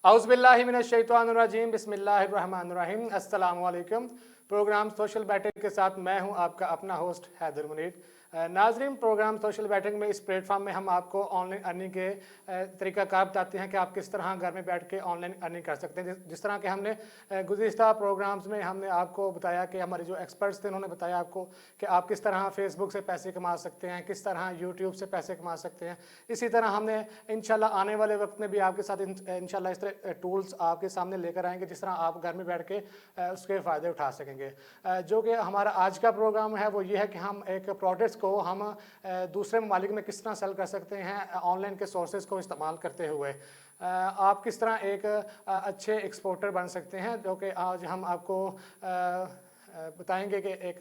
औज़ुबिल्लाहिमिनश्शैतानिर्रजीम बिस्मिल्लाहिर्रहमानिर्रहीम अस्सलामु अलैकुम। प्रोग्राम सोशल बैठक के साथ मैं हूं आपका अपना होस्ट हैदर मुनीर। नाजरीन, प्रोग्राम सोशल बैठक में इस प्लेटफॉर्म में हम आपको ऑनलाइन अर्निंग के तरीक़ाकार बताते हैं कि आप किस तरह घर में बैठ के ऑनलाइन अर्निंग कर सकते हैं। जिस तरह के हमने गुज़िश्ता प्रोग्राम्स में हमने आपको बताया कि हमारे जो एक्सपर्ट्स थे उन्होंने बताया आपको कि आप किस तरह फेसबुक से पैसे कमा सकते हैं, किस तरह यूट्यूब से पैसे कमा सकते हैं। इसी तरह हमने इंशाल्लाह आने वाले वक्त में भी आपके साथ इंशाल्लाह इस तरह टूल्स आपके सामने लेकर आएंगे जिस तरह आप घर में बैठ के उसके फ़ायदे उठा सकेंगे। जो कि हमारा आज का प्रोग्राम है वो ये है कि हम एक प्रोडक्ट्स को हम दूसरे ममालिक में किस तरह सेल कर सकते हैं ऑनलाइन के सोर्सेज को इस्तेमाल करते हुए। आप किस तरह एक अच्छे एक्सपोर्टर बन सकते हैं, जो कि आज हम आपको बताएंगे कि एक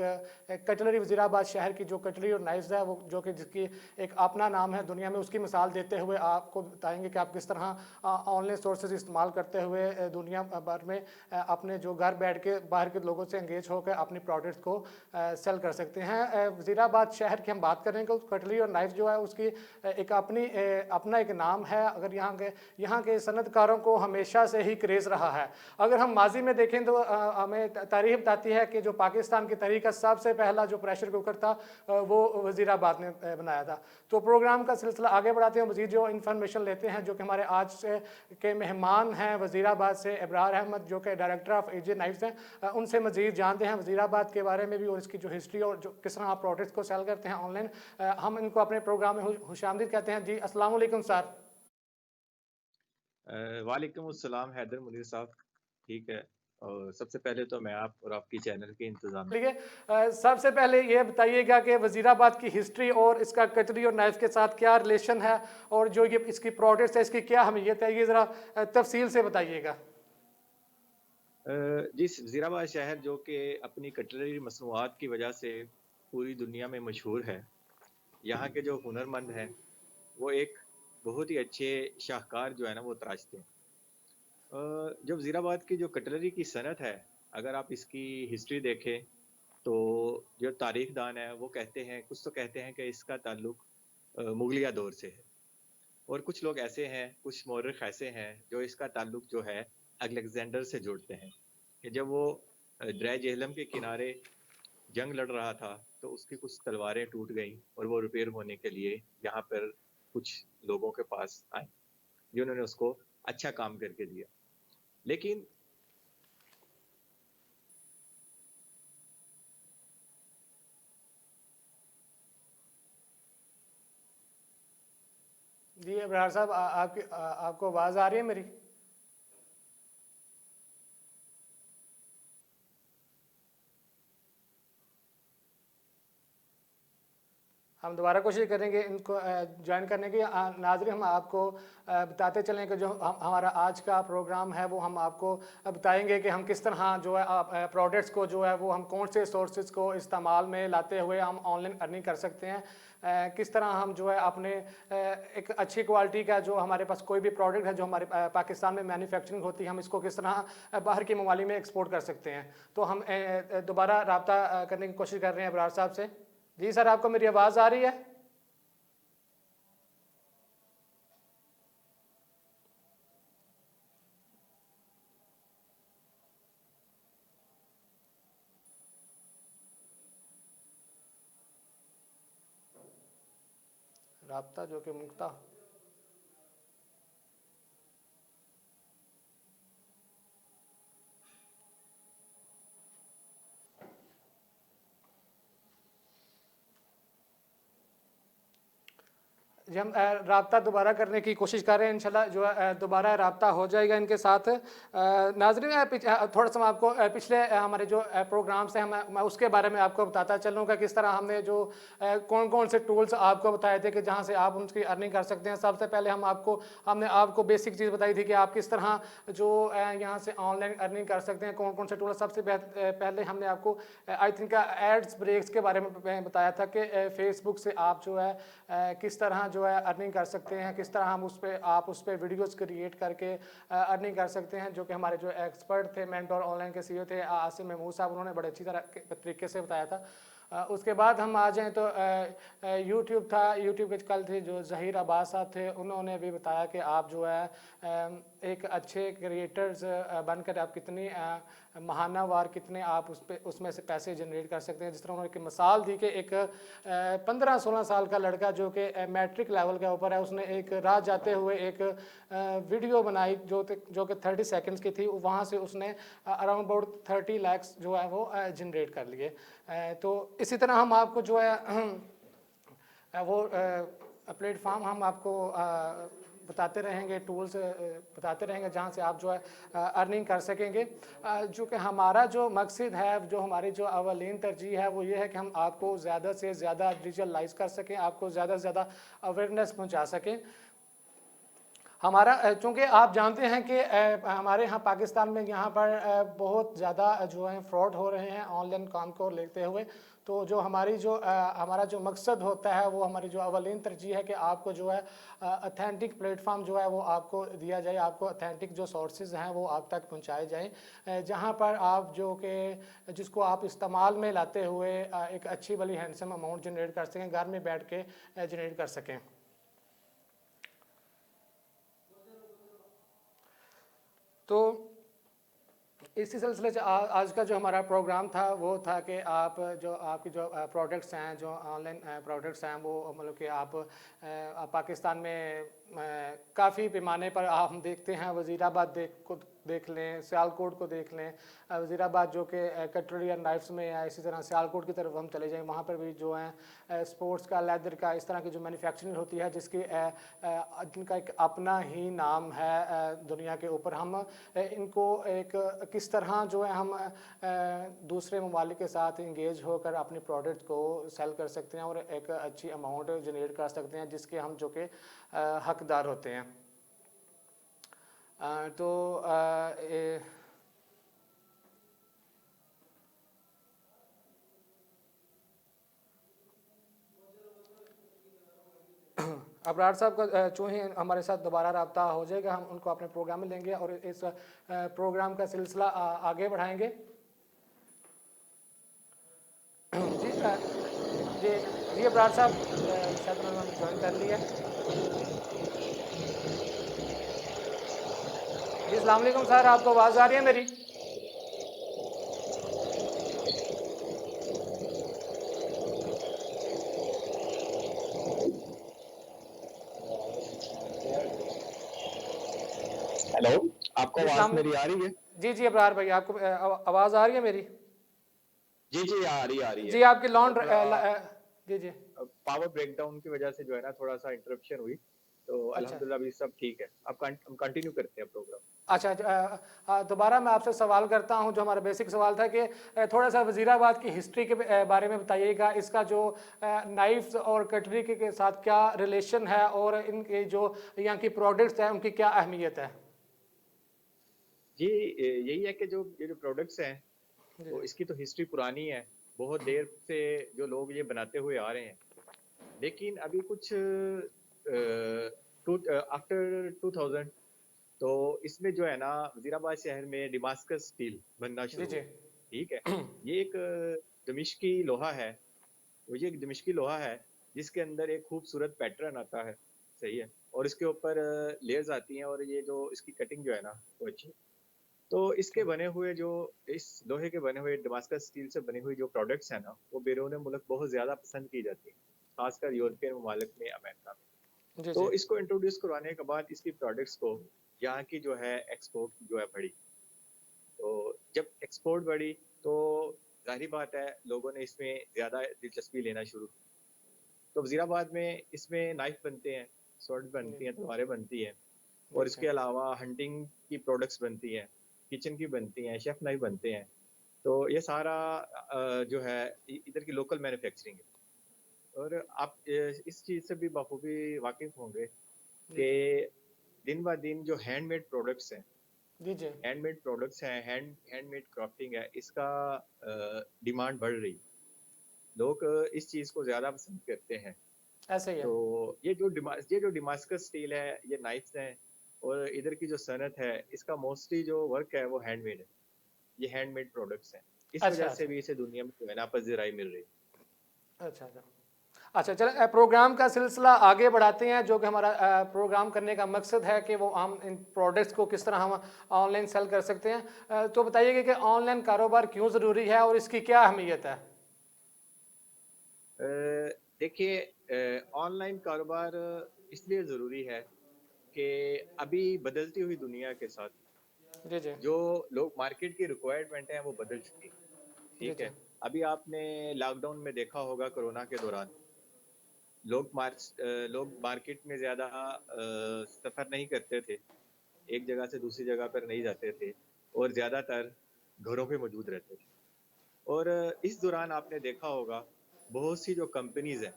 कटलरी वज़ीराबाद शहर की जो कटलरी और नाइफ्स है वो जो कि जिसकी एक अपना नाम है दुनिया में, उसकी मिसाल देते हुए आपको बताएंगे कि आप किस तरह ऑनलाइन सोर्सेज इस्तेमाल करते हुए दुनिया भर में अपने जो घर बैठ के बाहर के लोगों से एंगेज होकर अपनी प्रोडक्ट्स को सेल कर सकते हैं। वज़ीराबाद शहर की हम बात करें तो कटलरी और नाइफ जो है उसकी एक अपना एक नाम है। अगर यहाँ के सनतकारों को हमेशा से ही क्रेज़ रहा है। अगर हम माजी में देखें तो हमें तारीख बताती है कि जो पाकिस्तान की तारीख का सबसे पहला जो प्रेशर कुकर था वो वज़ीराबाद ने बनाया था। तो प्रोग्राम का सिलसिला आगे बढ़ाते हैं, मज़ीद जो इन्फॉर्मेशन लेते हैं जो कि हमारे आज से के मेहमान हैं वज़ीराबाद से इब्रार अहमद जो कि डायरेक्टर ऑफ एजे नाइफ्स हैं। उनसे मज़ीद जानते हैं वज़ीराबाद के बारे में भी और इसकी जो हिस्ट्री और जो किस तरह आप प्रोडक्ट्स को सेल करते हैं ऑनलाइन। हम इनको अपने प्रोग्राम में खुशामदीद कहते हैं। जी अस्सलाम वालेकुम सर। वालेकुम अस्सलाम हैदर मुनीर साहब। ठीक है, और सबसे पहले तो मैं आप और आपकी चैनल के इंतज़ाम चलिए, सबसे पहले ये बताइएगा कि वज़ीराबाद की हिस्ट्री और इसका कटरी और नाइफ के साथ क्या रिलेशन है और जो ये इसकी प्रोडक्ट्स है इसकी क्या अहमियत है, ये ज़रा तफसील से बताइएगा। जी, वज़ीराबाद शहर जो कि अपनी कटलरी मसनूआत की वजह से पूरी दुनिया में मशहूर है। यहाँ के जो हुनरमंद हैं वो एक बहुत ही अच्छे शाहकार जो है ना वो तराशते हैं। जो वज़ीराबाद की जो कटलरी की सनत है, अगर आप इसकी हिस्ट्री देखें तो जो तारीखदान है वो कहते हैं, कुछ तो कहते हैं कि इसका ताल्लुक मुगलिया दौर से है, और कुछ लोग ऐसे हैं, कुछ मौरख़ ऐसे हैं जो इसका ताल्लुक जो है अलेक्जेंडर से जोड़ते हैं कि जब वो दरिया जेहलम के किनारे जंग लड़ रहा था तो उसकी कुछ तलवारें टूट गईं और वो रिपेयर होने के लिए यहाँ पर कुछ लोगों के पास आए, जिन्होंने उसको अच्छा काम करके दिया। लेकिन जी इब्रार साहब, आपको आवाज़ आ रही है मेरी? हम दोबारा कोशिश करेंगे इनको ज्वाइन करने की। नाज़रीन, हम आपको बताते चलें कि जो हमारा आज का प्रोग्राम है वो हम आपको बताएंगे कि हम किस तरह जो है प्रोडक्ट्स को जो है वो हम कौन से सोर्सेज को इस्तेमाल में लाते हुए हम ऑनलाइन अर्निंग कर सकते हैं। किस तरह हम जो है अपने एक अच्छी क्वालिटी का जो हमारे पास कोई भी प्रोडक्ट है जो हमारे पाकिस्तान में मैन्युफैक्चरिंग होती है, हम इसको किस तरह बाहर के ममालिक में एक्सपोर्ट कर सकते हैं। तो हम दोबारा रब्ता करने की कोशिश कर रहे हैं इब्रार साहब से। जी सर, आपको मेरी आवाज़ आ रही है? रब्ता जो कि मुक्ता जी, हम रब्ता दोबारा करने की कोशिश कर रहे हैं। इंशाल्लाह जो है दोबारा रब्ता हो जाएगा इनके साथ। नाज़रीन, थोड़ा सा मैं आपको पिछले हमारे जो प्रोग्राम्स हैं मैं उसके बारे में आपको बताता चलूँ कि किस तरह हमने जो कौन कौन से टूल्स आपको बताए थे कि जहाँ से आप उनकी अर्निंग कर सकते हैं। सबसे पहले हमने आपको बेसिक चीज़ बताई थी कि आप किस तरह जो यहाँ से ऑनलाइन अर्निंग कर सकते हैं, कौन कौन से टूल। सबसे पहले हमने आपको आई थिंक एड्स ब्रेक्स के बारे में बताया था कि फेसबुक से आप जो है किस तरह जो है अर्निंग कर सकते हैं, किस तरह आप उस पर वीडियोस क्रिएट करके अर्निंग कर सकते हैं। जो कि हमारे जो एक्सपर्ट थे मेंटोर ऑनलाइन के सीईओ थे आसिम महमूद साहब, उन्होंने बड़े अच्छी तरीके से बताया था। उसके बाद हम आ जाएं तो यूट्यूब था, यूट्यूब के कल थे जो ज़हीर अब्बास साहब थे, उन्होंने भी बताया कि आप जो है एक अच्छे क्रिएटर्स बनकर आप कितनी माहानावार कितने आप उसमें से पैसे जनरेट कर सकते हैं। जिस तरह उन्होंने एक मिसाल दी कि एक 15-16 साल का लड़का जो कि मैट्रिक लेवल के ऊपर है, उसने एक राह जाते हुए एक वीडियो बनाई जो कि 30 सेकंड्स की थी। वहाँ से उसने अराउंड अबाउट 30 लाख जो है वो जनरेट कर लिए। तो इसी तरह हम आपको जो है वो प्लेटफॉर्म हम आपको बताते रहेंगे, टूल्स बताते रहेंगे जहाँ से आप जो है अर्निंग कर सकेंगे। जो कि हमारा जो मकसद है, जो हमारी जो अवलीन तरजीह है वो ये है कि हम आपको ज़्यादा से ज़्यादा डिजिटलाइज कर सकें, आपको ज़्यादा से ज़्यादा अवेयरनेस पहुँचा सकें। हमारा चूँकि आप जानते हैं कि हमारे यहाँ पाकिस्तान में यहाँ पर बहुत ज़्यादा जो है फ्रॉड हो रहे हैं ऑनलाइन काम को लेते हुए। तो जो हमारा जो मकसद होता है, वो हमारी जो अवलीन तरजीह है कि आपको जो है ऑथेंटिक प्लेटफॉर्म जो है वो आपको दिया जाए, आपको ऑथेंटिक जो सोर्सेज हैं वो आप तक पहुँचाए जाएँ, जहाँ पर आप जो कि जिसको आप इस्तेमाल में लाते हुए एक अच्छी भली हैंडसम अमाउंट जनरेट कर सकें, घर में बैठ के जनरेट कर सकें। तो इसी सिलसिले से आज का जो हमारा प्रोग्राम था वो था कि आपकी जो प्रोडक्ट्स हैं, जो ऑनलाइन प्रोडक्ट्स हैं, वो मतलब कि आप पाकिस्तान में काफ़ी पैमाने पर हम देखते हैं। वज़ीराबाद को देख लें, सियालकोट को देख लें। वज़ीराबाद जो कि कटलरी एंड नाइफ्स में है, इसी तरह सियालकोट की तरफ हम चले जाएँ, वहाँ पर भी जो है स्पोर्ट्स का, लेदर का, इस तरह की जो मैन्युफैक्चरिंग होती है जिनका एक अपना ही नाम है दुनिया के ऊपर। हम इनको एक किस तरह जो है हम दूसरे ममालिक के साथ इंगेज होकर अपने प्रोडक्ट को सेल कर सकते हैं और एक अच्छी अमाउंट जनरेट कर सकते हैं जिसके हम जो कि हकदार होते हैं। तो अबरार साहब का चूँ ही हमारे साथ दोबारा रब्ता हो जाएगा, हम उनको अपने प्रोग्राम में लेंगे और इस प्रोग्राम का सिलसिला आगे बढ़ाएंगे। जी जी जी अबरार साहब, शायद उन्होंने ज्वाइन कर लिया। जी अस्सलाम वालेकुम सर, आपको आवाज़ आ रही है मेरी? हेलो, आपको जी आवाज अस्सलाम मेरी आ रही है? जी जी अबरार भाई, आपको आवाज़ आ रही है मेरी? जी जी, आ रही जी है। आपकी वो थोड़ा जी जी पावर ब्रेकडाउन की वजह से जो है ना थोड़ा सा इंटरप्शन हुई, तो अच्छा अल्हम्दुलिल्लाह अभी सब ठीक है। हम कंटिन्यू करते हैं प्रोग्राम। अच्छा। दोबारा मैं आपसे सवाल करता हूं, जो हमारा बेसिक सवाल था कि थोड़ा सा वज़ीराबाद की हिस्ट्री के बारे में बताइएगा। इसका जो नाइफ्स और कटरी के साथ क्या रिलेशन है और इनके जो यहाँ की प्रोडक्ट्स हैं उनकी क्या अहमियत है? जी, यही है कि जो ये जो प्रोडक्ट्स हैं, जी तो इसकी तो हिस्ट्री पुरानी है। बहुत देर से जो लोग ये बनाते हुए आ रहे हैं। लेकिन अभी कुछ आफ्टर 2000 तो इसमें जो है ना वज़ीराबाद शहर में डेमास्कस स्टील बनना जी शुरू जी हुआ। ठीक है? ये एक दमिश्की लोहा है। वो ये एक दमिश्की लोहा है जिसके अंदर एक खूबसूरत पैटर्न आता है। सही है? और इसके ऊपर लेयर्स आती हैं और ये जो इसकी कटिंग जो है ना वो अच्छी। तो इसके बने हुए जो इस लोहे के बने हुए दमास्कस स्टील से बनी हुई जो प्रोडक्ट्स हैं ना, वो बैरून मुल्क बहुत ज़्यादा पसंद की जाती हैं, खासकर यूरोपियन ममालिक में, अमेरिका में। जी जी तो इसको इंट्रोड्यूस करवाने के बाद इसकी प्रोडक्ट्स को यहाँ की जो है एक्सपोर्ट जो है बढ़ी। तो जब एक्सपोर्ट बढ़ी तो ज़ाहिर बात है लोगों ने इसमें ज़्यादा दिलचस्पी लेना शुरू की। तो वज़ीराबाद में इसमें नाइफ बनते हैं, स्वॉर्ड बनती हैं, तलवारें बनती हैं जी और जी इसके अलावा हंटिंग की प्रोडक्ट्स बनती हैं, किचन की बनती हैं, शेफ नाइफ बनते हैं। तो ये सारा जो है इधर की लोकल मैन्युफैक्चरिंग है। और आप इस चीज़ से भी बखूबी वाकिफ़ होंगे जी कि जी दिन-ब-दिन जो हैंडमेड प्रोडक्ट्स हैं, जी जी हैंडमेड क्राफ्टिंग है, इसका डिमांड बढ़ रही है। लोग इस चीज़ को ज़्यादा पसंद करते हैं। ऐसे ही है। तो ये जो डेमास्कस स्टील है, ये नाइफ्स हैं और इधर की जो सनत है, इसका मोस्टली जो वर्क है वो हैंडमेड है। ये हैंडमेड प्रोडक्ट्स हैं। इस अच्छा वजह से अच्छा भी इसे दुनिया में जो है ना पज़ीराई मिल रही है। अच्छा अच्छा अच्छा चलो प्रोग्राम का सिलसिला आगे बढ़ाते हैं। जो कि हमारा प्रोग्राम करने का मकसद है कि वो हम इन प्रोडक्ट्स को किस तरह हम ऑनलाइन सेल कर सकते हैं। तो बताइए कि ऑनलाइन कारोबार क्यों ज़रूरी है और इसकी क्या अहमियत है। देखिए, ऑनलाइन कारोबार इसलिए ज़रूरी है कि अभी बदलती हुई दुनिया के साथ जी जी जो लोग मार्केट की रिक्वायरमेंट है वो बदल चुकी है। जी ठीक जी है। अभी आपने लॉकडाउन में देखा होगा कोरोना के दौरान लोग मार्केट में ज़्यादा सफ़र नहीं करते थे। एक जगह से दूसरी जगह पर नहीं जाते थे और ज़्यादातर घरों पे मौजूद रहते थे। और इस दौरान आपने देखा होगा बहुत सी जो कंपनीज़ हैं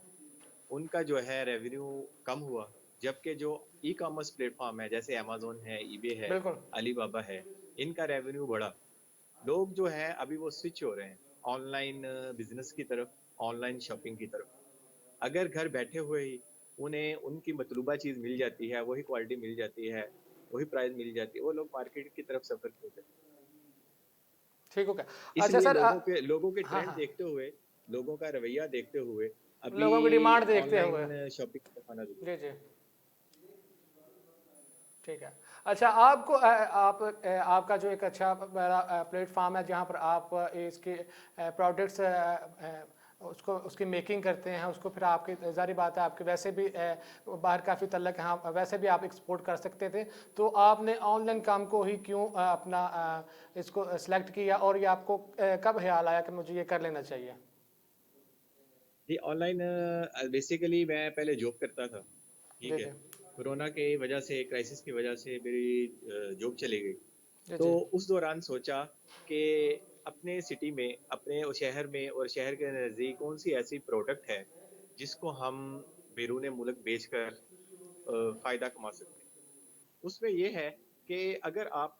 उनका जो है रेवेन्यू कम हुआ, जबकि जो ई-कॉमर्स प्लेटफ़ॉर्म है जैसे अमेज़न है, ईबे है, बिल्कुल। अलीबाबा है, इनका रेवेन्यू बढ़ा। लोग जो हैं अभी वो स्विच हो रहे हैं ऑनलाइन बिज़नेस की तरफ, ऑनलाइन शॉपिंग की तरफ। अगर घर बैठे हुए ही उन्हें उनकी मतलूबा चीज़ मिल जाती है, वही क्वालिटी मिल जाती है, वही प्राइस मिल जाती है, वो लोग मार्केट की तरफ सफ़र क्यों करें? ठीक हो गया। अच्छा इसलिए सर लोगों के हाँ ट्रेंड हाँ देखते हुए, लोगों का रवैया देखते हुए अभी लोगों की डिमांड देखते हुए। ऑनलाइन शॉपिंग की तरफ आना ज़रूरी जी जी ठीक है। अच्छा आपको आपका जो एक अच्छा बड़ा प्लेटफॉर्म है जहाँ पर आप इसके प्रोडक्ट्स उसको उसकी मेकिंग करते हैं, उसको फिर आपकी ज़ाहिर बात है आपके वैसे भी बाहर काफ़ी तल्लक यहाँ वैसे भी आप एक्सपोर्ट कर सकते थे। तो आपने ऑनलाइन काम को ही क्यों अपना इसको सेलेक्ट किया और ये आपको कब ख्याल आया कि मुझे ये कर लेना चाहिए। जी, ऑनलाइन बेसिकली मैं पहले जॉब करता था, जी ठीक है? जी कोरोना के वजह से, क्राइसिस की वजह से मेरी जॉब चली गई। जी तो जी उस दौरान सोचा कि अपने सिटी में, अपने शहर में और शहर के नज़दीक कौन-सी ऐसी प्रोडक्ट है, जिसको हम बैरून मुल्क बेचकर फ़ायदा कमा सकते हैं। उसमें ये है कि अगर आप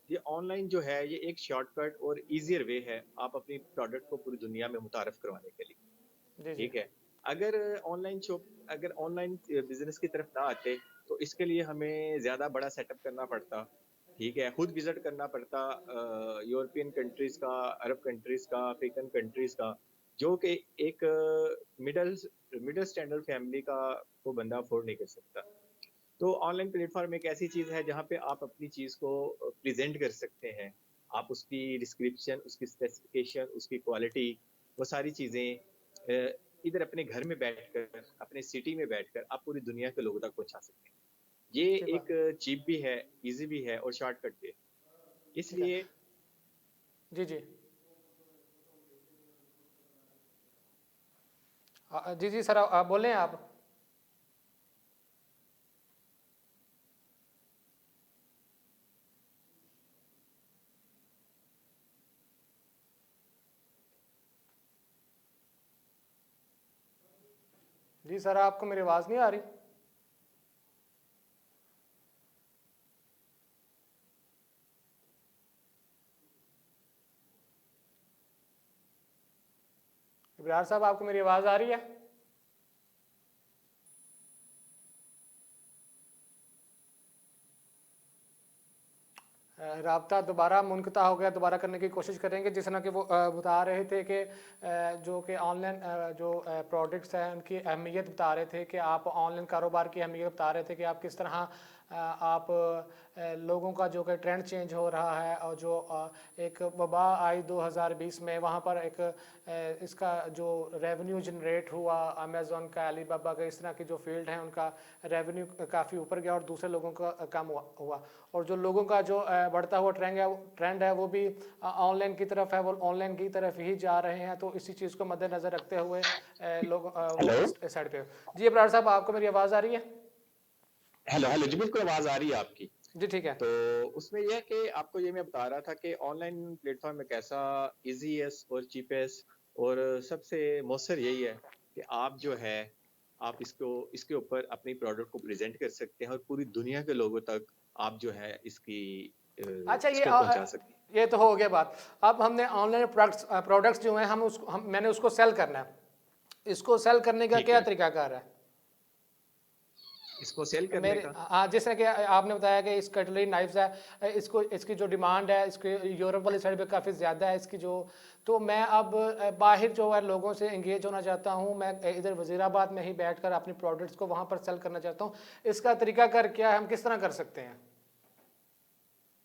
ये ऑनलाइन जो है, ये एक शॉर्टकट और ईज़ियर वे है, आप अपनी प्रोडक्ट को पूरी दुनिया में मुतारिफ़ करवाने के लिए। जी जी ठीक है। अगर अगर ऑनलाइन बिज़नेस की तरफ ना आते, तो इसके लिए हमें ज़्यादा बड़ा सेटअप करना पड़ता, ठीक है? खुद विज़िट करना पड़ता यूरोपियन कंट्रीज़ का, अरब कंट्रीज़ का, अफ्रीकन कंट्रीज़ का, जो कि एक मिडल मिडल स्टैंडर्ड फैमिली का वो बंदा अफ़ोर्ड नहीं कर सकता। तो ऑनलाइन प्लेटफ़ॉर्म एक ऐसी चीज़ है जहाँ पे आप अपनी चीज़ को प्रेज़ेंट कर सकते हैं। आप उसकी डिस्क्रिप्शन, उसकी स्पेसिफ़िकेशन, उसकी क्वालिटी, वो सारी चीज़ें इधर अपने घर में बैठकर, अपने सिटी में बैठकर आप पूरी दुनिया के लोगों तक पहुँचा सकते हैं। ये ठीक बात। एक चीप भी है, ईज़ी भी है और शॉर्टकट भी है। ठीक है। इसलिए जी जी जी जी सर बोलें आप। जी सर आपको मेरी आवाज़ नहीं आ रही। इब्रार साहब आपको मेरी आवाज़ आ रही है। राब्ता दोबारा मुनक़ता हो गया, दोबारा करने की कोशिश करेंगे। जिस तरह कि वो बता रहे थे कि जो कि ऑनलाइन जो प्रोडक्ट्स हैं उनकी अहमियत बता रहे थे कि आप ऑनलाइन कारोबार की अहमियत बता रहे थे कि आप किस तरह आप लोगों का जो कि ट्रेंड चेंज हो रहा है और जो एक वबा आई 2020 में वहाँ पर एक इसका जो रेवेन्यू जनरेट हुआ अमेज़न का, अलीबाबा का, इस तरह की जो फील्ड हैं उनका रेवेन्यू काफ़ी ऊपर गया और दूसरे लोगों का कम हुआ और जो लोगों का जो बढ़ता हुआ ट्रेंड है वो भी ऑनलाइन की तरफ है, वो ऑनलाइन की तरफ ही जा रहे हैं। तो इसी चीज़ को मद्देनज़र रखते हुए लोग वो हेलो। इस साइड पे। जी अब्रार साहब आपको मेरी आवाज़ आ रही है। हेलो हेलो जी, बिल्कुल आवाज आ रही है आपकी। जी ठीक है। तो उसमें ये है कि आपको ये मैं बता रहा था कि ऑनलाइन प्लेटफ़ॉर्म एक ऐसा ईज़ीएस्ट और चीपेस्ट और सबसे मौसर यही है कि आप जो है, आप इसके ऊपर अपनी प्रोडक्ट को प्रेज़ेंट कर सकते हैं और पूरी दुनिया के लोगों तक आप जो है अच्छा इसको पहुँचा सकते हैं। ये तो हो गया बात। अब हमने ऑनलाइन प्रोडक्ट्स जो हैं मैंने उसको सेल करना है। इसको सेल करने का ठीक क्या है। तरीकाकार है। इसको सेल करने मेरे का। हाँ, जैसे कि आपने बताया कि इस कटलरी नाइफ्स है, इसको इसकी जो डिमांड है इसके यूरोप वाली साइड पे काफ़ी ज़्यादा है इसकी जो। तो मैं अब बाहर जो है लोगों से इंगेज होना चाहता हूँ, मैं इधर वज़ीराबाद में ही बैठकर अपनी प्रोडक्ट्स को वहाँ पर सेल करना चाहता हूँ। इसका तरीकाकार क्या है, हम किस तरह कर सकते हैं?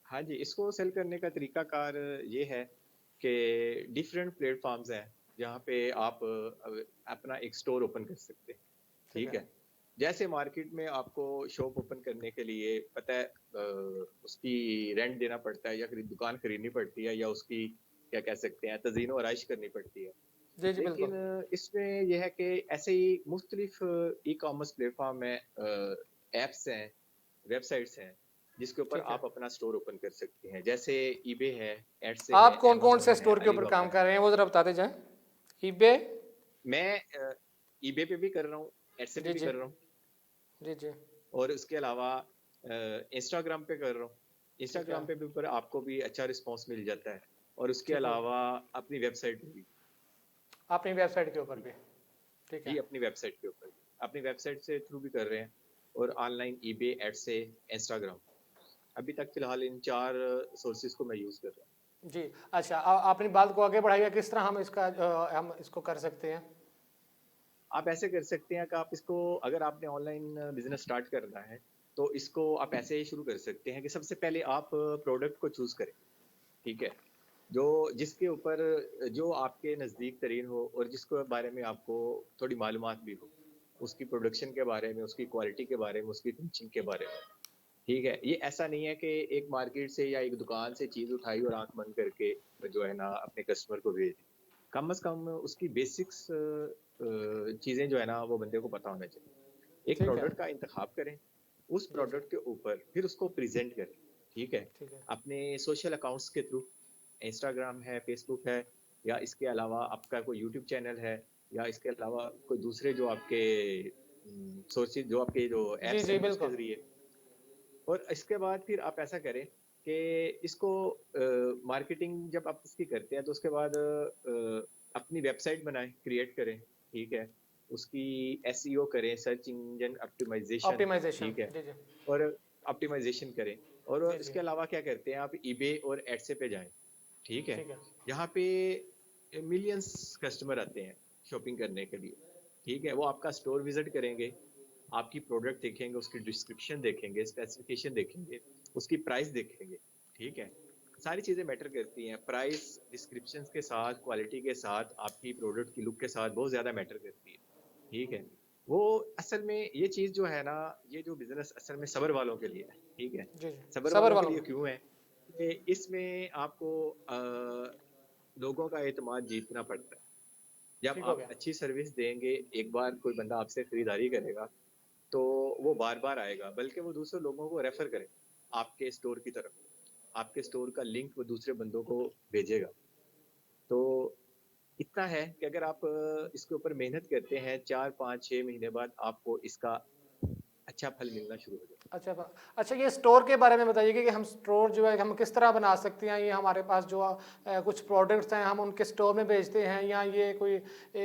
हाँ जी, इसको सेल करने का तरीकाकार ये है कि डिफरेंट प्लेटफॉर्म्स हैं जहाँ पे आप अपना एक स्टोर ओपन कर सकते हैं। ठीक ठीक है। है। जैसे मार्केट में आपको शॉप ओपन करने के लिए पता है उसकी रेंट देना पड़ता है या दुकान खरीदनी पड़ती है या उसकी क्या कह सकते हैं तज़ीनो आराइश करनी पड़ती है। जी जी बिल्कुल। लेकिन इसमें यह है कि ऐसे ही मुख्तलिफ ई कॉमर्स प्लेटफॉर्म में ऐप्स हैं, वेबसाइट्स हैं जिसके ऊपर ठीक है। आप अपना स्टोर ओपन कर सकते हैं। जैसे ईबे है, एडसे है, आप कौन कौन से अमेज़न है, स्टोर के ऊपर अलीबाबा काम है। कर रहे हैं वो ज़रा बताते जाएं। ईबे। मैं ईबे पे भी कर रहा हूँ, एडसे पे जी भी जी। कर रहा हूँ जी जी। और उसके अलावा इंस्टाग्राम पे कर रहा हूँ। ठीक है। इंस्टाग्राम पे भी ऊपर आपको भी अच्छा रिस्पॉन्स मिल जाता है और उसके ठीक हो गया। अलावा अपनी वेबसाइट पे भी। अपनी वेबसाइट के ऊपर भी। ठीक है। जी, अपनी वेबसाइट के ऊपर भी। अपनी वेबसाइट से थ्रू भी कर रहे हैं और ऑनलाइन ईबे, एडसे, इंस्टाग्राम। अभी तक फ़िलहाल इन 4 सोर्सेज़ को मैं यूज़ कर रहा हूँ। जी। अच्छा, अपनी बात को आगे बढ़ाइए, किस तरह हम इसको कर सकते हैं? आप ऐसे कर सकते हैं कि आप इसको अगर आपने ऑनलाइन बिज़नेस स्टार्ट करना है, तो इसको आप ऐसे ही शुरू कर सकते हैं कि सबसे पहले आप प्रोडक्ट को चूज़ करें, ठीक है? जो जिसके ऊपर जो आपके नज़दीक तरीन हो और जिसके बारे में आपको थोड़ी मालूमात भी हो। उसकी प्रोडक्शन के बारे में, उसकी क्वालिटी के बारे में, उसकी फिनिशिंग के बारे में, ठीक है? ये ऐसा नहीं है कि एक मार्केट से या एक दुकान से चीज़ उठाई और आँख बंद करके जो है ना अपने कस्टमर को भेज दी। कम से कम उसकी बेसिक्स चीज़ें जो है ना वो बंदे को पता होना चाहिए। एक ठीक है। प्रोडक्ट का इंतखाब करें, उस जी जी। प्रोडक्ट के ऊपर फिर उसको प्रेज़ेंट करें, ठीक है? ठीक है। अपने सोशल अकाउंट्स के थ्रू, इंस्टाग्राम है, फेसबुक है या इसके अलावा आपका कोई यूट्यूब चैनल है या इसके अलावा कोई दूसरे जो आपके सोर्सेज़ जो आपके जो जी ऐप्स जी हैं उसके बिल्कुल। ज़रिए और इसके बाद फिर आप ऐसा करें कि इसको मार्केटिंग जब आप इसकी करते हैं तो उसके बाद अपनी वेबसाइट बनाएं, क्रिएट करें, ठीक है? उसकी एसईओ करें, सर्च इंजन ऑप्टिमाइजेशन, ऑप्टिमाइजेशन। ठीक है? जी जी। और ऑप्टिमाइजेशन करें और जी जी। इसके अलावा क्या करते हैं आप ईबे और एडसे पे जाएं, ठीक है? ठीक है। यहाँ पे मिलियंस कस्टमर आते हैं शॉपिंग करने के लिए, ठीक है? वो आपका स्टोर विजिट करेंगे, आपकी प्रोडक्ट देखेंगे, उसकी डिस्क्रिप्शन देखेंगे, स्पेसिफिकेशन देखेंगे, उसकी प्राइस देखेंगे, ठीक है? सारी चीज़ें मैटर करती हैं। प्राइस, डिस्क्रिप्शंस के साथ, क्वालिटी के साथ, आपकी प्रोडक्ट की लुक के साथ बहुत ज़्यादा मैटर करती है, ठीक है? वो असल में ये चीज़ जो है ना, ये जो बिज़नेस असल में सब्र वालों के लिए है, ठीक है? जी जी। सब्र सबर वालों के वालों लिए को। क्यों है कि इसमें आपको लोगों का एतमाद जीतना पड़ता है। जब ठीक हो आप गया। अच्छी सर्विस देंगे, एक बार कोई बंदा आपसे खरीदारी करेगा, तो वो बार-बार आएगा, बल्कि वो दूसरे लोगों को रेफ़र करेगा आपके स्टोर की तरफ। आपके स्टोर का लिंक वो दूसरे बंदों को भेजेगा। तो इतना है कि अगर आप इसके ऊपर मेहनत करते हैं, 4, 5, 6 महीने बाद आपको इसका अच्छा फल मिलना शुरू हो जाएगा। अच्छा अच्छा, ये स्टोर के बारे में बताइए कि हम स्टोर जो है हम किस तरह बना सकते हैं? ये हमारे पास जो कुछ प्रोडक्ट्स हैं हम उनके स्टोर में भेजते हैं या ये कोई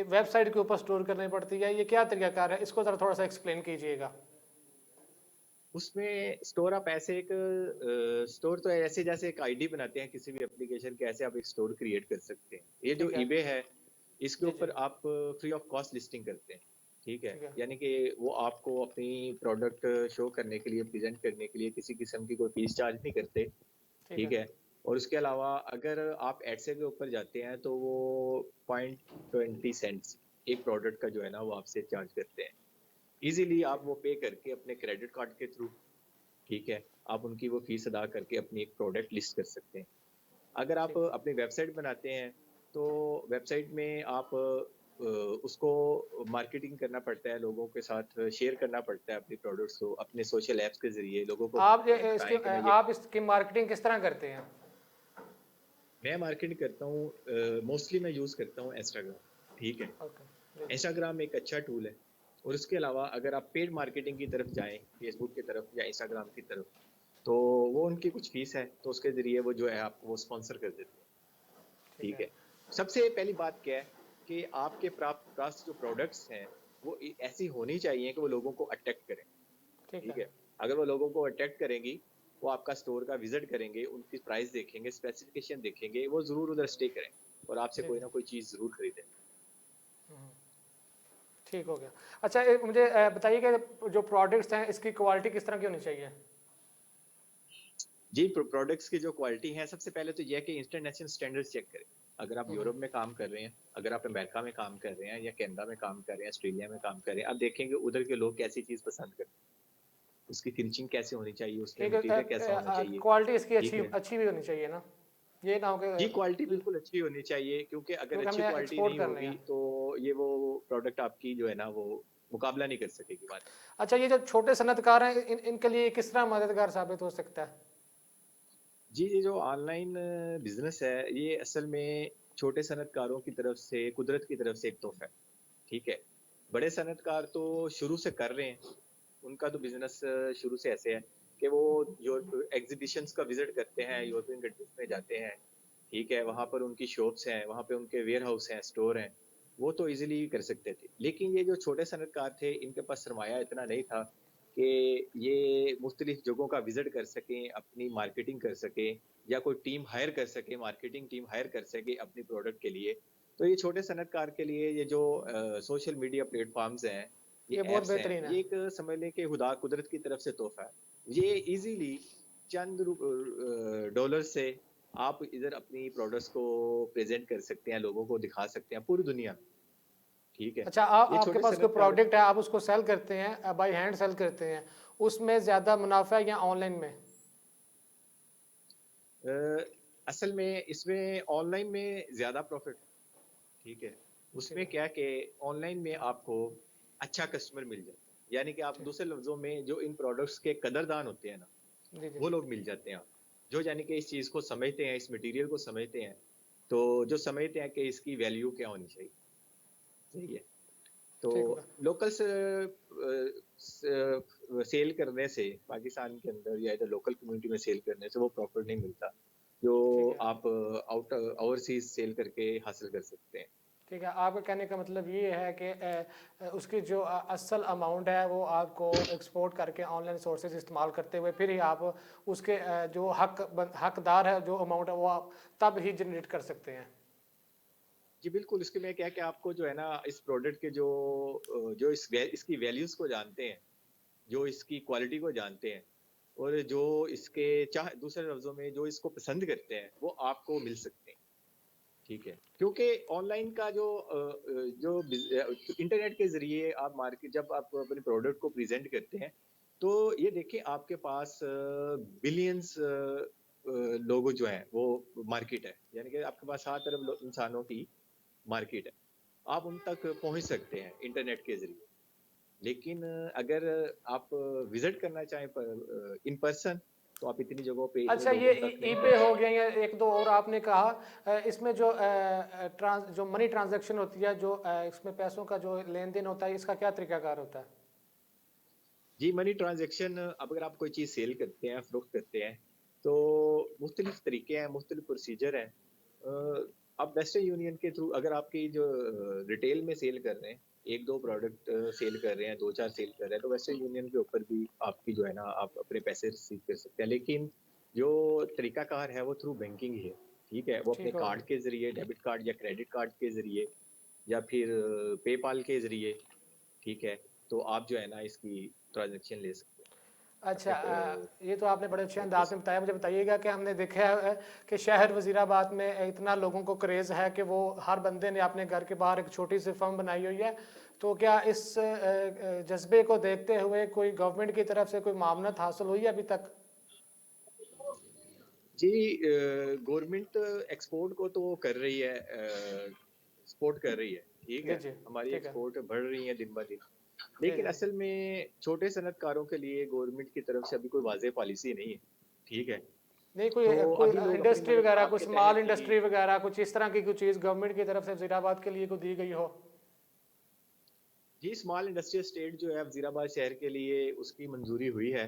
वेबसाइट के ऊपर स्टोर करनी पड़ती है? ये क्या तरीकाकार है? इसको ज़रा थोड़ा सा एक्सप्लेन कीजिएगा। उसमें स्टोर आप ऐसे एक स्टोर तो ऐसे जैसे एक आईडी बनाते हैं किसी भी एप्लीकेशन के, ऐसे आप एक स्टोर क्रिएट कर सकते हैं। ये जो ठीक है। ईबे है, इसके जी जी। ऊपर आप फ्री ऑफ कॉस्ट लिस्टिंग करते हैं, ठीक है? ठीक है। यानी कि वो आपको अपनी प्रोडक्ट शो करने के लिए, प्रेज़ेंट करने के लिए किसी किस्म की कोई फीस चार्ज नहीं करते, ठीक ठीक है। है? और उसके अलावा अगर आप एडसे के ऊपर जाते हैं तो वो 0.20 सेंट्स एक प्रोडक्ट का जो है ना वो आपसे चार्ज करते हैं। ईज़िली आप ठीक वो पे करके अपने क्रेडिट कार्ड के थ्रू, ठीक है? आप उनकी वो फीस अदा करके अपनी एक प्रोडक्ट लिस्ट कर सकते हैं। अगर आप ठीक अपनी वेबसाइट बनाते हैं, तो वेबसाइट में आप उसको मार्केटिंग करना पड़ता है, लोगों के साथ शेयर करना पड़ता है अपनी प्रोडक्ट्स को, अपने सोशल ऐप्स के ज़रिए लोगों को बताएँ कि मैं ये आप इसकी मार्केटिंग किस तरह करते हैं? मैं मार्केटिंग करता हूँ मोस्टली मैं यूज़ करता हूँ इंस्टाग्राम, ठीक है? ओके। जी जी। इंस्टाग्राम एक अच्छा टूल है और उसके अलावा अगर आप पेड मार्केटिंग की तरफ जाएँ, फेसबुक की तरफ या इंस्टाग्राम की तरफ, तो वो उनकी कुछ फीस है, तो उसके ज़रिए वो जो है आपको वो स्पॉन्सर कर देते हैं, ठीक ठीक है। है? सबसे पहली बात क्या है कि आपके पास जो प्रोडक्ट्स हैं, वो ऐसी होनी चाहिए कि वो लोगों को अट्रैक्ट करें, ठीक ठीक है। है। अगर वो लोगों को अट्रैक्ट करेंगी, वो आपका स्टोर का विजिट करेंगे, उनकी प्राइस देखेंगे, स्पेसिफिकेशन देखेंगे, वो जरूर उधर स्टे करेंगे और आपसे जी कोई जी। ना कोई चीज जरूर खरीदें। ठीक हो गया। अच्छा, एक मुझे बताइए कि जो प्रोडक्ट्स हैं इसकी क्वालिटी किस तरह की होनी चाहिए? जी, प्रोडक्ट्स की जो क्वालिटी है, सबसे पहले तो ये है कि इंटरनेशनल स्टैंडर्ड्स चेक करें। अगर आप यूरोप में काम कर रहे हैं, अगर आप अमेरिका में काम कर रहे हैं या कनाडा में काम कर रहे हैं, ऑस्ट्रेलिया में काम कर रहे हैं, आप देखेंगे उधर के लोग कैसी चीज़ पसंद करते हैं। उसकी फिनिशिंग कैसे होनी चाहिए, उसमें ठीक मटेरियल कैसा होना है, चाहिए, क्वालिटी इसकी ठीक अच्छी है? अच्छी भी होनी चाहिए ना, ये ना हो कि जी, क्वालिटी बिल्कुल अच्छी होनी चाहिए क्योंकि अगर क्योंकि अच्छी हमने क्वालिटी एक्सपोर्ट नहीं करने होगी, हैं। तो ये वो प्रोडक्ट आपकी जो है ना, वो मुकाबला नहीं कर सकेगी मार्केट। अच्छा, ये जो छोटे सनतकार हैं इनके लिए किस तरह मददगार साबित हो सकता है? जी, ये जो ऑनलाइन बिज़नेस है, ये असल में छोटे सनतकारों की तरफ से, कुदरत की तरफ से एक तोहफ़ा है। ठीक है। बड़े सनतकार तो शुरू से कर रहे हैं। उनका तो बिज़नेस शुरू से ऐसे है कि वो जो एग्ज़िबिशन्स का विज़िट करते हैं, यूरोपियन कंट्रीज़ में जाते हैं, ठीक है? वहाँ पर उनकी शॉप्स हैं, वहाँ पे उनके वेयरहाउस हैं, स्टोर हैं, वो तो ईज़िली कर सकते थे। लेकिन ये जो छोटे सनतकार थे, इनके पास सरमाया इतना नहीं था कि ये मुख्तलिफ़ जगहों का विज़िट कर सकें, अपनी मार्केटिंग कर सकें या कोई टीम हायर कर सके, मार्केटिंग टीम हायर कर सके अपनी प्रोडक्ट के लिए। तो ये छोटे सनतकार के लिए ये जो सोशल मीडिया प्लेटफ़ॉर्म्स हैं, ये ये बहुत ऐप्स हैं, बेहतरीन है। ये एक समझ लें कि खुदा कुदरत की तरफ से तोहफ़ा है। ये ईज़िली चंद डॉलर से आप इधर अपनी प्रोडक्ट्स को प्रेज़ेंट कर सकते हैं, लोगों को दिखा सकते हैं पूरी दुनिया में, ठीक है? अच्छा, ये आपके छोटे पास कोई सनतकार प्रोडक्ट है, आप उसको सेल करते हैं, बाई हैंड सेल करते हैं, उसमें ज़्यादा मुनाफा है या ऑनलाइन में? अ, असल में इसमें ऑनलाइन में ज़्यादा प्रॉफ़िट है, ठीक है? ठीक उसमें है। क्या है कि ऑनलाइन में आपको अच्छा कस्टमर मिल जाता है। यानी कि आप ठीक। दूसरे लफ्ज़ों में जो इन प्रोडक्ट्स के कदरदान होते हैं ना, जी जी। वो लोग मिल जाते हैं। जो यानी कि इस चीज़ को समझते हैं, इस मटेरियल को समझते हैं, तो जो समझते हैं कि इसकी वैल्यू क्या होनी चाहिए, सही है? तो ठीक होगा। लोकल सेल करने से पाकिस्तान के अंदर या इधर लोकल कम्युनिटी में सेल करने से वो प्रॉफिट नहीं मिलता, जो ठीक है। आप आउट ओवरसीज़ सेल करके हासिल कर सकते हैं। ठीक है, आपका कहने का मतलब ये है कि उसकी जो असल अमाउंट है वो आपको एक्सपोर्ट करके ऑनलाइन सोर्सेज इस्तेमाल करते हुए फिर ही आप उसके जो हकदार है जो अमाउंट है वो आप तब ही जनरेट कर सकते हैं। जी, बिल्कुल, इसके में क्या है कि आपको जो है ना इस प्रोडक्ट के जो जो इसकी वैल्यूज़ को जानते हैं, जो इसकी क्वालिटी को जानते हैं और जो इसके चाह दूसरे लफ्ज़ों में जो इसको पसंद करते हैं, वो आपको मिल सकते हैं, ठीक है? क्योंकि ऑनलाइन का इंटरनेट के ज़रिए आप मार्केट जब आप अपने प्रोडक्ट को प्रेज़ेंट करते हैं, तो ये देखिए आपके पास बिलियंस लोगो जो हैं, वो मार्केट है। यानी कि आपके पास हर तरफ लो इंसानों की मार्केट है। आप उन तक पहुँच सकते हैं इंटरनेट के ज़रिए। लेकिन अगर आप विज़िट करना चाहें इन पर्सन तो आप इतनी जगहों पे इतने अच्छा, ये लोगों तक नहीं ईबे पहुँच हो सकते। गया या एक दो और आपने कहा, इसमें जो जो मनी ट्रांजैक्शन होती है, जो इसमें पैसों का जो लेन देन होता है, इसका क्या तरीकाकार होता है? जी, मनी ट्रांज़ैक्शन अब अगर आप कोई चीज़ सेल करते हैं, फ़रोख्त करते हैं, तो मुख्तलिफ़ तरीके हैं, मुख्तलिफ़ प्रोसीजर हैं। आप वेस्टर्न यूनियन के थ्रू अगर आपकी जो रिटेल में सेल कर रहे हैं, 1-2 प्रोडक्ट सेल कर रहे हैं, 2-4 सेल कर रहे हैं, तो वेस्टर्न यूनियन के ऊपर भी आपकी जो है ना, आप अपने पैसे रिसीव कर सकते हैं। लेकिन जो तरीकाकार है, वो थ्रू बैंकिंग ही है, ठीक है? वो अपने ठीक होगा। कार्ड के ज़रिए, डेबिट कार्ड या क्रेडिट कार्ड के ज़रिए या फिर पेपाल के ज़रिए, ठीक है? तो आप जो है ना, इसकी ट्रांज़ैक्शन ले सकते हैं अच्छा, अपने ये तो आपने बड़े अच्छे बैंक अंदाज में बताया। मुझे बताइएगा कि हमने देखा है कि शहर वजीराबाद में इतना लोगों को क्रेज़ है कि वो हर बंदे ने अपने घर के बाहर एक छोटी सी फर्म बनाई हुई है। तो क्या इस जज्बे को देखते हुए कोई गवर्नमेंट की तरफ से कोई मामनत हासिल हुई है अभी तक? जी, गवर्नमेंट एक्सपोर्ट को तो वो कर रही है, सपोर्ट कर रही है, ठीक जी है? जी। हमारी ठीक है। एक्सपोर्ट बढ़ रही है दिन ब दिन। जी लेकिन जी। असल में छोटे सनतकारों के लिए गवर्नमेंट की तरफ से अभी कोई वाज़ेह पॉलिसी नहीं है, ठीक है? नहीं, कोई तो कोई अभी लोग अपनी इंडस्ट्री मदद वगैरह, कोई आपके स्मॉल तहत ही इंडस्ट्री वगैरह, कुछ इस तरह की कुछ चीज़ गवर्नमेंट की तरफ से वजीराबाद के लिए को दी गई हो? जी, स्मॉल इंडस्ट्रियल स्टेट जो है वज़ीराबाद शहर के लिए उसकी मंजूरी हुई है,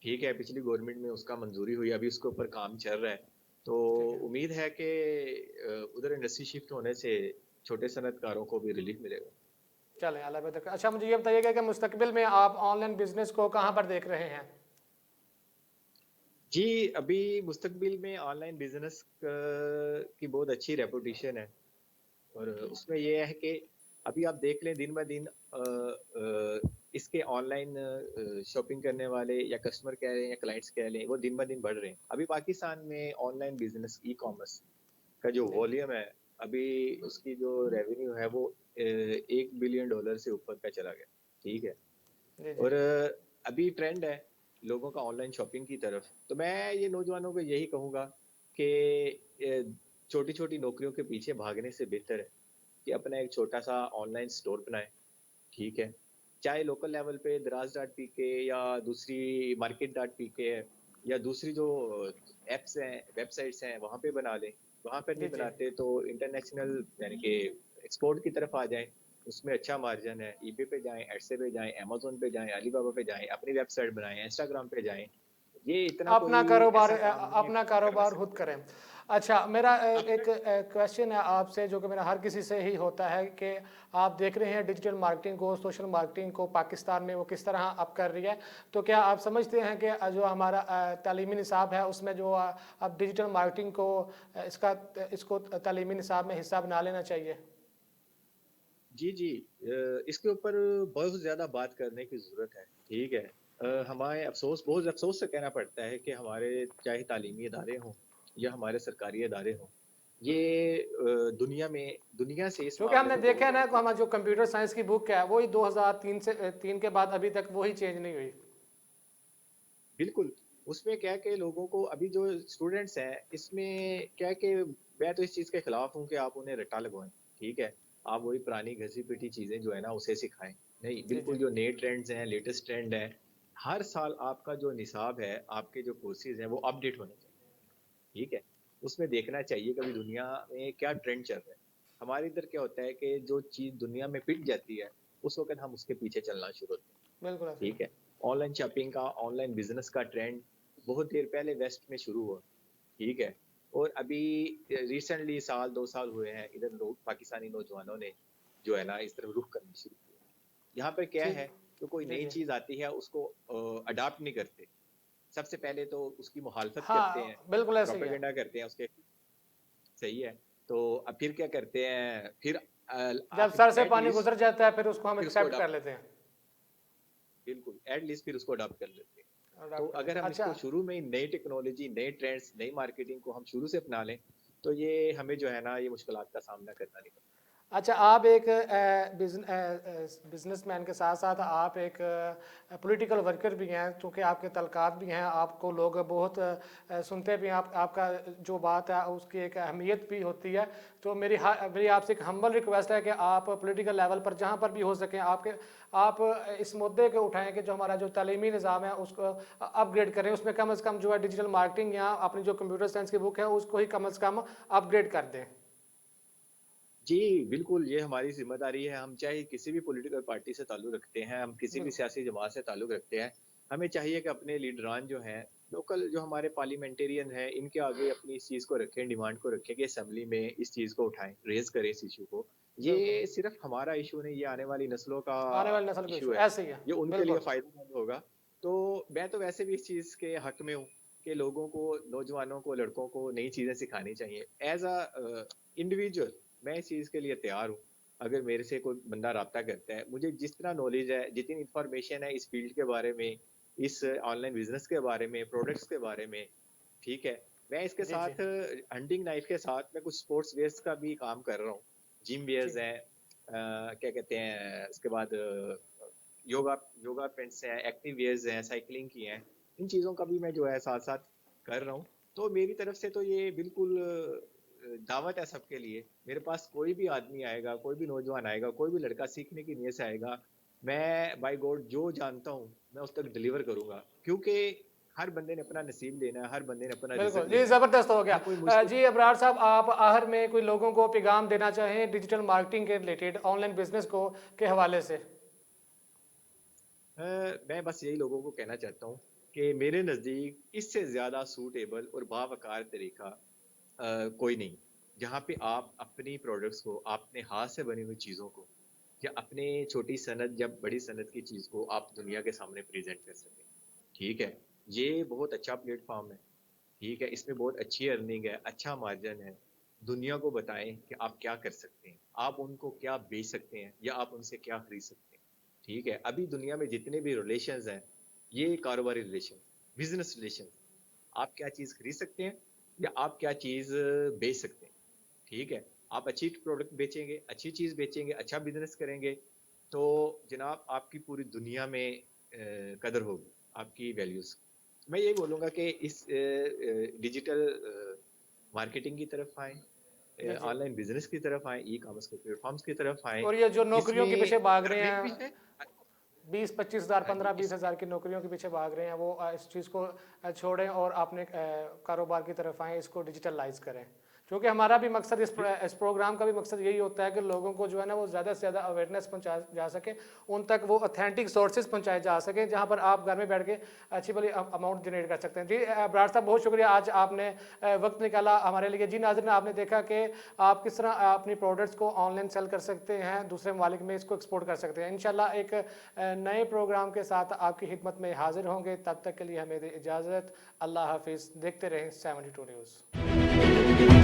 ठीक है? पिछली गवर्नमेंट में उसका मंजूरी हुई, अभी उसके ऊपर काम चल रहा है। तो ठीक है। उम्मीद है कि उधर इंडस्ट्री शिफ्ट होने से छोटे सनतकारों को भी रिलीफ मिलेगा। चलें अल्लाह बेहतर करे। अच्छा मुझे ये बताइएगा कि मुस्तकबिल में आप ऑनलाइन बिजनेस को कहाँ पर देख रहे हैं? जी, अभी मुस्तकबिल में ऑनलाइन बिजनेस की बहुत अच्छी रेपुटेशन है। और उसमें ये है कि अभी आप देख लें दिन ब दिन इसके ऑनलाइन शॉपिंग करने वाले या कस्टमर कह लें या क्लाइंट्स कह लें, वो दिन ब दिन बढ़ रहे हैं। अभी पाकिस्तान में ऑनलाइन बिजनेस ई कॉमर्स का जो जी वॉल्यूम है, अभी उसकी जो रेवेन्यू है वो $1 बिलियन से ऊपर का चला गया। ठीक है। जी जी और अभी ट्रेंड है लोगों का ऑनलाइन शॉपिंग की तरफ। तो मैं ये नौजवानों को यही कहूँगा कि छोटी छोटी नौकरियों के पीछे भागने से बेहतर है कि अपना एक छोटा सा ऑनलाइन स्टोर बनाए। ठीक है। चाहे लोकल लेवल पे दराज डॉट पी के या दूसरी मार्केट डॉट पी के है या दूसरी जो एप्स हैं वेबसाइट्स हैं वहाँ पे बना लें। वहाँ पर जी नहीं जी बनाते तो इंटरनेशनल यानी कि एक्सपोर्ट की तरफ आ जाएं। उसमें अच्छा मार्जिन है। ईबे पे जाएं, एडसे पे जाएं, अमेजोन पे जाएं, अलीबाबा पे जाएं, अपनी वेबसाइट बनाएं, इंस्टाग्राम पे जाएं। ये इतना कोई ऐसा काम नहीं है अपना करवा कारोबार खुद सकते। करें। अच्छा मेरा अपना एक क्वेश्चन है आपसे जो कि मेरा हर किसी से ही होता है कि आप देख रहे हैं डिजिटल मार्केटिंग को, सोशल मार्केटिंग को पाकिस्तान में वो किस तरह अप कर रही है। तो क्या आप समझते हैं कि जो हमारा तालीमी निसाब है उसमें जो अब डिजिटल मार्केटिंग को इसको तालीमी निसाब में हिस्सा बना लेना चाहिए? जी, जी। इसके ऊपर बहुत ज़्यादा बात करने की ज़रूरत है, ठीक है। हमारे बहुत अफ़सोस से कहना पड़ता है कि हमारे चाहे तालीमी इदारे हों या हमारे सरकारी इदारे हों, ये दुनिया से इस क्योंकि मामले हमने में देखा बहुत है ना ज़्यादा कि हमारा पीछे जो हैं। कंप्यूटर साइंस की बुक है वही 2003 से 3 के बाद अभी तक वही चेंज नहीं हुई। बिल्कुल, उसमें क्या है कि लोगों को अभी जो स्टूडेंट्स हैं, इसमें क्या है कि मैं तो इस चीज़ के खिलाफ हूँ कि आप उन्हें रट्टा लगवाएँ, ठीक है? आप वही पुरानी घसी-पिटी चीज़ें जो है ना, उसे सिखाएँ। नहीं, जी जी बिल्कुल जो नए ट्रेंड्स हैं, लेटेस्ट ट्रेंड है, हर साल आपका जो निसाब है, आपके जो कोर्सेज़ हैं, वो अपडेट होने चाहिए, ठीक है? उसमें देखना चाहिए कि अभी दुनिया में क्या ट्रेंड चल रहा है। हमारे इधर क्या होता है कि जो चीज़ दुनिया में पिट जाती है, उस वक़्त हम उसके पीछे चलना शुरू होते हैं। बिल्कुल ऐसे। ठीक है। ऑनलाइन शॉपिंग का, ऑनलाइन बिज़नेस का ट्रेंड बहुत देर पहले वेस्ट में शुरू हुआ, ठीक है? और अभी रिसेंटली साल 2 साल हुए हैं इधर लोग पाकिस्तानी नौजवानों ने जो है ना इस तरफ रुख करना शुरू किया। यहाँ पे क्या ठीक। है कि कोई जी नई जी चीज़ आती है उसको अडॉप्ट नहीं करते। सबसे पहले तो उसकी मुखालफत करते हैं, हाँ बिल्कुल ऐसे ही है। प्रोपेगेंडा करते हैं उसके। सही है। तो अब फिर क्या करते हैं, फिर जब आप सर से एट पानी लीस्ट गुजर जाता है फिर उसको हम फिर उसको एक्सेप्ट कर अडॉप्ट लेते हैं। बिल्कुल, एट लीस्ट फिर उसको अडॉप्ट कर लेते हैं। तो अडॉप्ट कर लेते अगर हैं। हम अच्छा। इसको शुरू में ही नई टेक्नोलॉजी, नए ट्रेंड्स, नई मार्केटिंग को हम शुरू से अपना लें, तो ये हमें जो है ना, ये मुश्किलात का सामना करना नहीं पड़ता। अच्छा आप एक बिजनेसमैन के साथ साथ आप एक पॉलिटिकल वर्कर भी हैं क्योंकि आपके तलकात भी हैं, आपको लोग बहुत सुनते भी हैं, आपका जो बात है उसकी एक अहमियत भी होती है। तो मेरी आपसे एक हम्बल रिक्वेस्ट है कि आप पॉलिटिकल लेवल पर जहाँ पर भी हो सके आप इस मुद्दे को उठाएं कि जो हमारा जो तालीमी निज़ाम है उसको अपग्रेड करें, उसमें कम से कम जो है डिजिटल मार्केटिंग या अपनी जो कंप्यूटर साइंस की बुक है उसको ही कम से कम अपग्रेड कर दें। जी, बिल्कुल, ये हमारी ज़िम्मेदारी है। हम चाहे किसी भी पॉलिटिकल पार्टी से ताल्लुक़ रखते हैं, हम किसी भी बिल्कुल। सियासी जमात से ताल्लुक़ रखते हैं, हमें चाहिए कि अपने लीडरान जो हैं, लोकल जो हमारे पार्लियामेंटेरियन हैं, इनके आगे अपनी इस चीज़ को रखें, डिमांड को रखें कि असेंबली में इस चीज़ को उठाएँ, रेज़ करें इस इश्यू को। बिल्कुल ये सिर्फ़ हमारा इश्यू नहीं, ये आने वाली नस्लों का आने वाली नस्ल को इश्यू इशू है। ऐसे ही है। ये उनके लिए बिल्कुल फ़ायदेमंद होगा। तो मैं तो वैसे भी इस चीज़ के हक़ में हूँ कि लोगों को, नौजवानों को, लड़कों को नई चीज़ें सिखानी चाहिए। इंडिविजुअल मैं इस चीज़ के लिए तैयार हूँ। अगर मेरे से कोई बंदा राब्ता करता है, मुझे जिस तरह नॉलेज है, जितनी इन्फॉर्मेशन है इस फ़ील्ड के बारे में, इस ऑनलाइन बिज़नेस के बारे में, प्रोडक्ट्स के बारे में, ठीक है? मैं इसके जी जी साथ हंटिंग नाइफ़ के साथ मैं कुछ स्पोर्ट्स वेयर्स का भी काम कर रहा हूँ। जिम वियर्स ठीक। हैं, क्या कहते हैं, उसके बाद योगा योगा पैंट्स हैं, एक्टिव वियर्स हैं, साइक्लिंग की हैं। इन चीज़ों का भी मैं जो है साथ-साथ कर रहा हूँ। तो मेरी तरफ से तो ये बिल्कुल दावत है सबके लिए। मेरे पास कोई भी आदमी आएगा, कोई भी नौजवान आएगा, कोई भी लड़का सीखने की नीयत से आएगा, मैं बाय गॉड जो जानता हूँ, मैं उस तक डिलीवर करूँगा। क्योंकि हर बंदे ने अपना नसीब लेना है, हर बंदे ने अपना बिल्कुल रिज़्क जी, लेना है। ज़बरदस्त हो गया। यहाँ कोई मुझसे जी अबरार साहब, आप आखिर में कोई लोगों को पैगाम देना चाहें डिजिटल मार्केटिंग के रिलेटेड ऑनलाइन बिजनेस को के हवाले से? मैं बस यही लोगों को कहना चाहता हूँ कि मेरे नज़दीक इससे ज़्यादा सूटेबल और बावकार तरीका कोई नहीं, जहाँ पे आप अपनी प्रोडक्ट्स को, अपने हाथ से बनी हुई चीज़ों को, कि अपने छोटी सनत जब बड़ी सनत की चीज़ को आप दुनिया के सामने प्रेजेंट कर सकें। ठीक है, ये बहुत अच्छा प्लेटफॉर्म है। ठीक है, इसमें बहुत अच्छी अर्निंग है, अच्छा मार्जिन है। दुनिया को बताएं कि आप क्या कर सकते हैं, आप उनको क्या बेच सकते हैं या आप उनसे क्या खरीद सकते हैं। ठीक है, अभी दुनिया में जितने भी रिलेशंस हैं, ये कारोबारी रिलेशन, बिजनेस रिलेशन, आप क्या चीज़ खरीद सकते हैं या आप क्या चीज़ बेच सकते हैं। ठीक है, आप अच्छी प्रोडक्ट बेचेंगे, अच्छी चीज़ बेचेंगे, अच्छा बिजनेस करेंगे, तो जनाब आपकी पूरी दुनिया में कदर होगी, आपकी वैल्यूज़। मैं ये बोलूँगा कि इस डिजिटल मार्केटिंग की तरफ आएँ, जी। ऑनलाइन बिज़नेस की तरफ आएँ, ई-कॉमर्स के प्लेटफ़ॉर्म्स की तरफ आएँ। और ये जो नौकरियों के पीछे इसमें भाग रहे अर्निंग भी हैं, है। 20-25 हज़ार, हाँ जी, 15-20 हज़ार की नौकरियों के पीछे भाग रहे हैं, वो इस चीज़ को छोड़ें और अपने कारोबार की तरफ आएँ, इसको डिजिटलाइज करें। क्योंकि हमारा भी मकसद बिल इस प्रोग्राम का भी मकसद यही होता है कि लोगों को जो है ना वो ज़्यादा से ज़्यादा अवेयरनेस पहुंचाया जा सके, उन तक वो ऑथेंटिक सोर्सेज पहुंचाए जा सके, जहां पर आप घर में बैठ के अच्छी भली अमाउंट जनरेट कर सकते हैं। जी बराड़ साहब, बहुत शुक्रिया, आज आपने वक्त निकाला हमारे लिए। जी नाज़रीन, आपने देखा कि आप किस तरह अपनी प्रोडक्ट्स को ऑनलाइन सेल कर सकते हैं, दूसरे ममालिक में इसको एक्सपोर्ट कर सकते हैं। इंशाल्लाह एक नए प्रोग्राम के साथ आपकी खिदमत में हाजिर होंगे। तब तक के लिए हमें दे इजाज़त। अल्लाह हाफिज़। देखते रहें 72 न्यूज़।